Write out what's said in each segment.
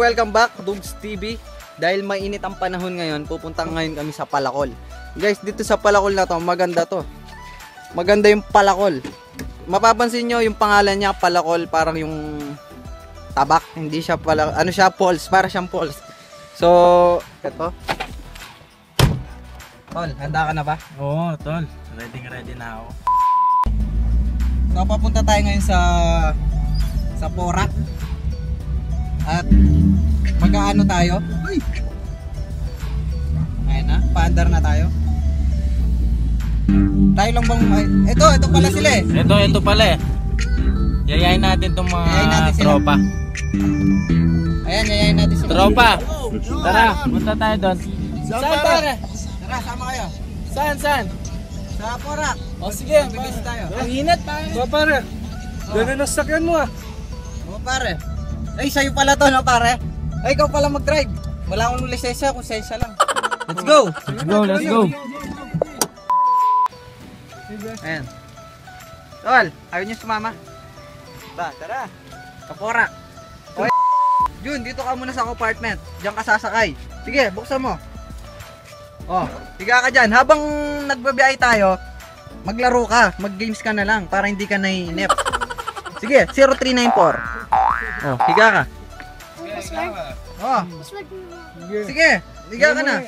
welcome back Dudes TV. Dahil mainit ang panahon ngayon, pupunta ngayon kami sa Palakol. Guys, dito sa Palakol na to, maganda to. Maganda yung Palakol. Mapapansin nyo yung pangalan niya, Palakol, parang yung tabak. Hindi siya pala, ano siya, Pulse, para siyang Pulse. So, eto. Tol, handa ka na ba? Oo, tol. Ready na ako. So, papunta tayo ngayon sa Porac. At mag-aano tayo? Ay! Ayan na, paandar na tayo. Tayo lang bang... Ito pala sila eh. Ito pala eh. Yayain natin itong mga tropa. Ayan, yayain natin sila. Tropa! Tara, punta tayo doon. Saan pare? Tara, sama kayo. Saan? Sa Porac. O sige, Bilis tayo. ang init pare. Pare, ganun ang sakyan mo ah. Oo pare. Ay, sa'yo pala to no pare? Ay, ikaw pala mag-drive. Wala akong lisensya, kung lisensya lang. Let's go! Let's go. Ayan. Tol, ayaw niyo sumama? Tara. Sa Porac. Okay. Jun, dito ka muna sa compartment. Diyan ka sasakay. Sige, buksan mo. Oh, higa ka dyan. Habang nagbabiyahe tayo, maglaro ka. Mag-games ka na lang para hindi ka naiinip. Sige, 0394. Oh, higa ka. Oh. Sige, higa ka na.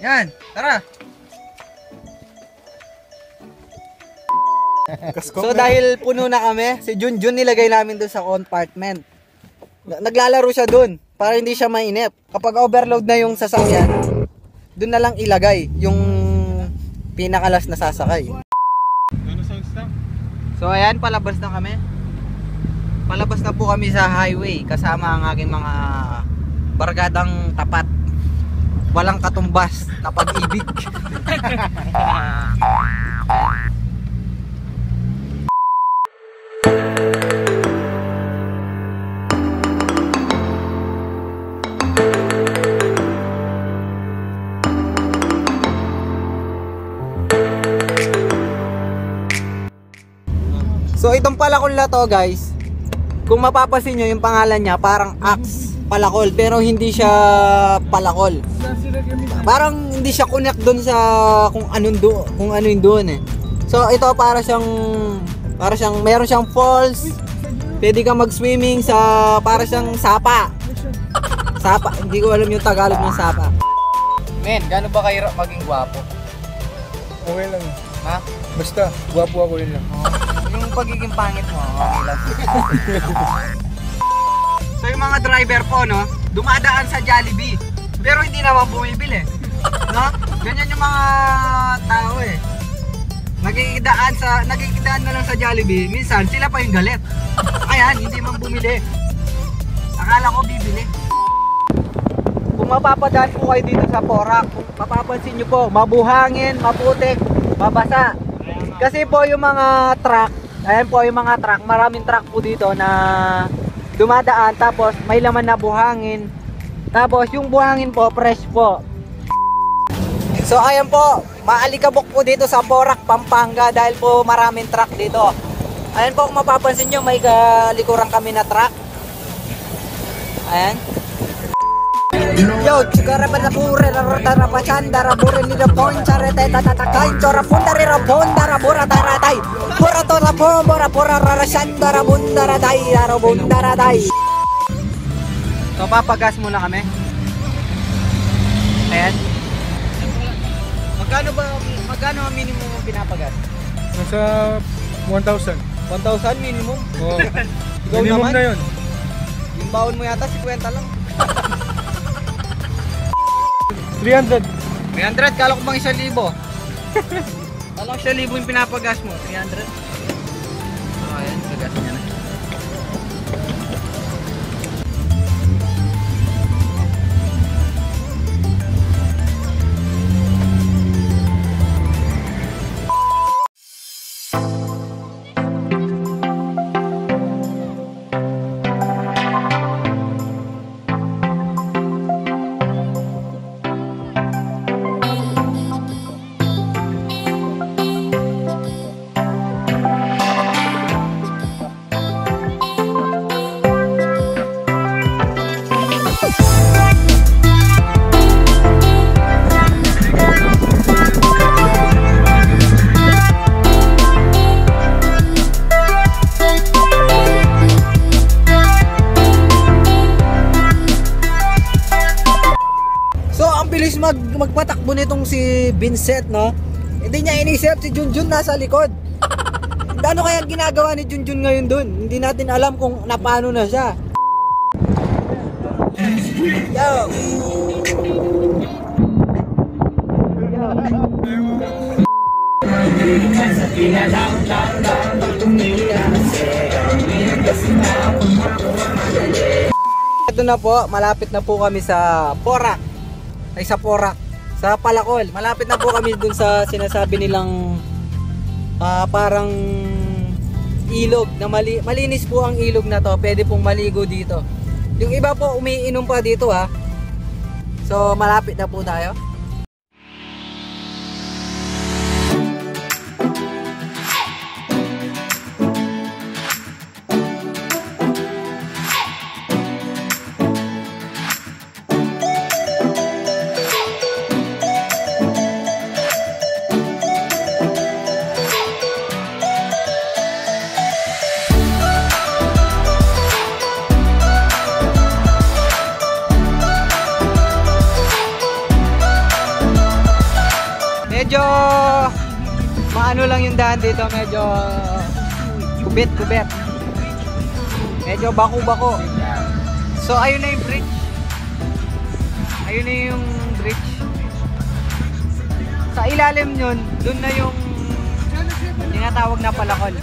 Yan, tara. So dahil puno na kami, si Junjun nilagay namin doon sa compartment. Naglalaro siya doon para hindi siya mainip. Kapag overload na yung sasakyan, doon na lang ilagay yung pinakalas na sasakay. So ayan, palabas na kami. Palabas na po kami sa highway kasama ang aking mga bargadang tapat. Walang katumbas na pag-ibig. So itong Palakol na to guys, kung mapapansin nyo yung pangalan niya parang Axe Palakol, pero hindi siya Palakol. Parang hindi siya connect doon sa kung ano yung doon eh. So ito para siyang meron siyang falls. Pwede kang mag-swimming sa para siyang sapa. Sapa, hindi ko alam yung Tagalog ng sapa. Men, gaano ba kahirap maging gwapo? Okay lang. Ha? Basta, gwapo ako yun lang. Yung pagiging pangit mo, okay lang. So yung mga driver po, no, dumadaan sa Jollibee, pero hindi naman bumibili. No? Ganyan yung mga tao eh. Nagkikidaan na lang sa Jollibee, minsan sila pa yung galit. Ayan, hindi man bumili. Akala ko bibili. Kung mapapadaan po kayo dito sa Porac, kung mapapansin nyo po, mabuhangin, maputik, mabasa. Kasi po yung mga truck, ayan po yung mga truck, maraming truck po dito na dumadaan, tapos may laman na buhangin. Tapos yung buhangin po, fresh po. So ayan po, maalikabok po dito sa Porac, Pampanga dahil po maraming truck dito. Ayan po, kung mapapansin nyo, may kalikuran kami na truck. Ayan. Yo, chikara pa na pure, rarota na pa chanda, rabure ni na poncha, rete, tatatakain, chora punta, rirabonda, rabura, taratay, pura to na po, pura, rarashanda, rabunda, ratay, rabunda, ratay. So, papagas muna kami. Ayan. Magkano ang minimum mo pinapagas? Nasa 1,000. 1,000 minimum? Oo. Ikaw Minimum naman? na yun. Yung baon mo yata, 50 lang. 300. 300, kala ko bang 1,000? Kala ko 1,000 yung pinapagas mo, 300. So ayan, pagas niya na. bilis magpatakbo nitong si Vincent, no? Hindi niya inisip si Junjun nasa likod. Ano kaya ginagawa ni Junjun ngayon dun? Hindi natin alam kung napano na siya. Yo! Ito na po, malapit na po kami sa Porac. Ay sa Porac, sa Palacol. Malapit na po kami dun sa sinasabi nilang parang ilog na malinis po ang ilog na to. Pwede pong maligo dito. Yung iba po umiinom pa dito ha. So malapit na po tayo. Medyo maano lang yung daan dito, medyo kubit. Medyo bako-bako. So ayun na yung bridge. Ayun na yung bridge. Sa ilalim yun, dun na yung tinatawag na Palacol.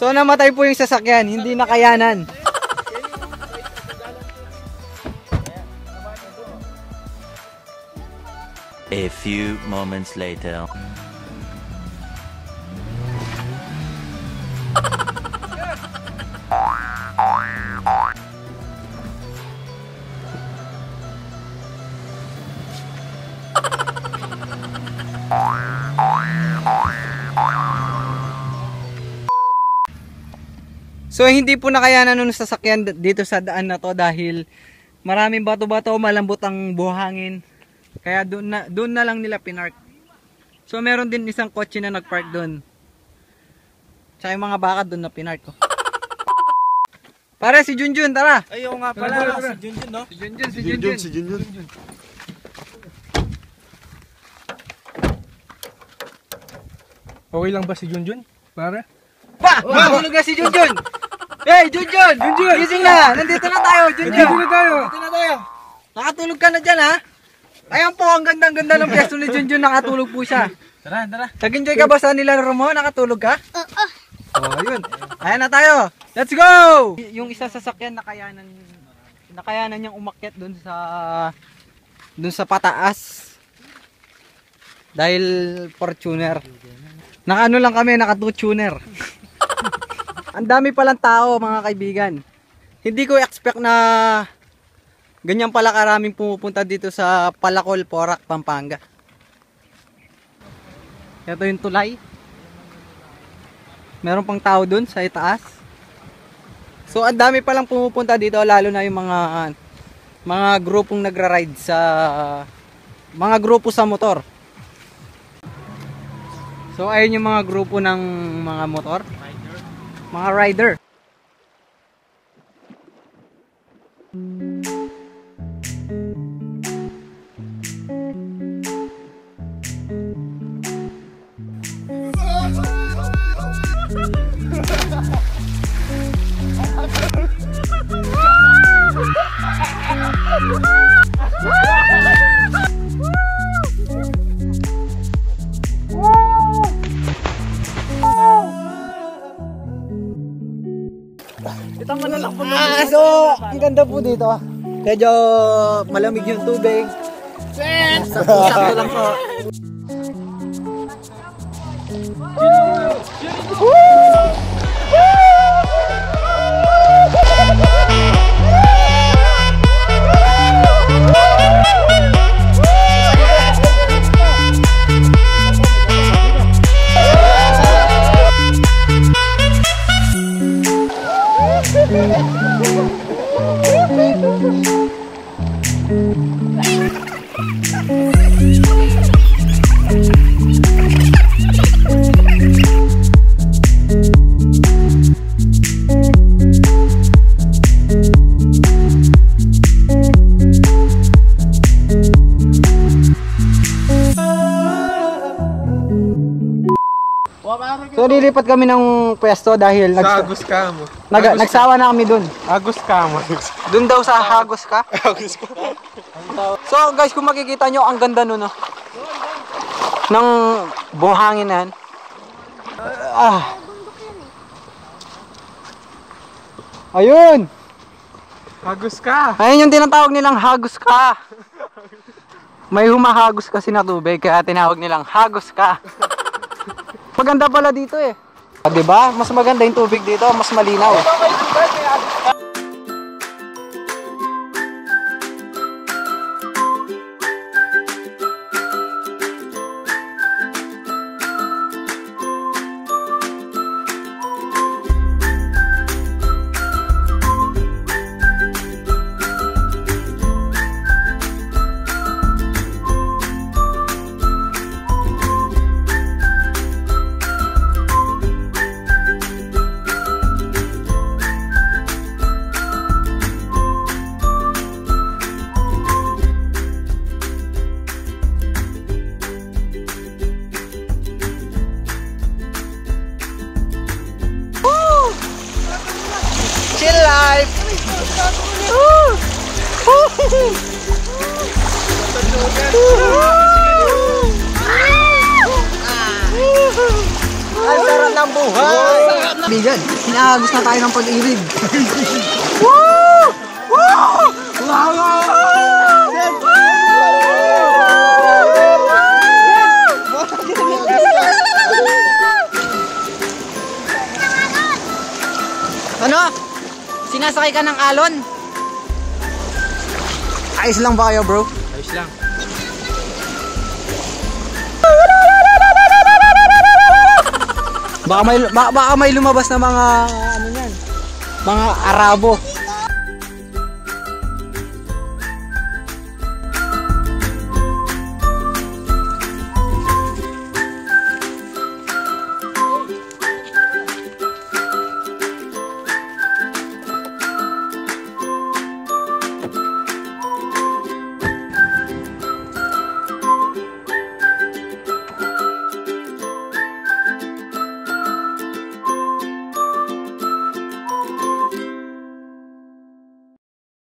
So namatay po yung sasakyan, hindi nakayanan. A few moments later. So hindi po nakayanan nung sasakyan dito sa daan na to dahil maraming bato-bato, malambot ang buhangin. Kaya doon na lang nila pinark. So meron din isang kotse na nagpark doon. Tsaka yung mga baka doon na pinark ko. Pare, si Junjun, tara! Ayaw nga pala, si Junjun, no? Si Junjun. Okay lang ba si Junjun? Pare? Natulog na si Junjun! Hey, Junjun! Gising na! Nandito na tayo, Junjun! Nandito na tayo! Nakatulog ka na dyan, ha? Ayan po, ang gandang-ganda ng pwesto ni Junjun. Nakatulog po siya. Tara. Nag-enjoy ka ba sa nilaro mo? Nakatulog ka? Oo. Oh, yun. Ayan na tayo. Let's go! Yung isa sasakyan nakayanan niyang umakyat dun sa pataas. Dahil Fortuner. Nakaano lang kami, naka-tuner. Ang dami palang tao, mga kaibigan. Hindi ko expect na ganyan pala karaming pumupunta dito sa Palacol, Porac, Pampanga. Ito yung tulay. Meron pang tao dun sa itaas. So ang dami palang pumupunta dito, lalo na yung mga grupong nagra-ride sa mga grupo sa motor. So ayun yung mga grupo ng mga motor, mga rider. So, ang ganda po dito. Medyo malamig yung tubig. Sakto lang po. So lilipat kami ng pwesto dahil Sa Agus ka mo. nagsawa na kami dun. Agus ka mo. Dun daw sa Hagos ka. Agus ka. So guys, kung makikita nyo, ang ganda nun ng buhangin na yan. Ayun! Agus ka. Ayun yung tinatawag nilang Hagos ka. May humahagos kasi na tubig, kaya tinawag nilang Hagos ka. Maganda pala dito eh. Diba? Mas maganda yung tubig dito, mas malinaw. Chill life! Ang sarap ng buhay! Bigan, hinahagos na tayo ng pag-ibig. Ano? Sinasakay ka ng alon? Ayos lang ba kayo, bro? Ayos lang. Baka may lumabas na mga ano yan, mga Arabo.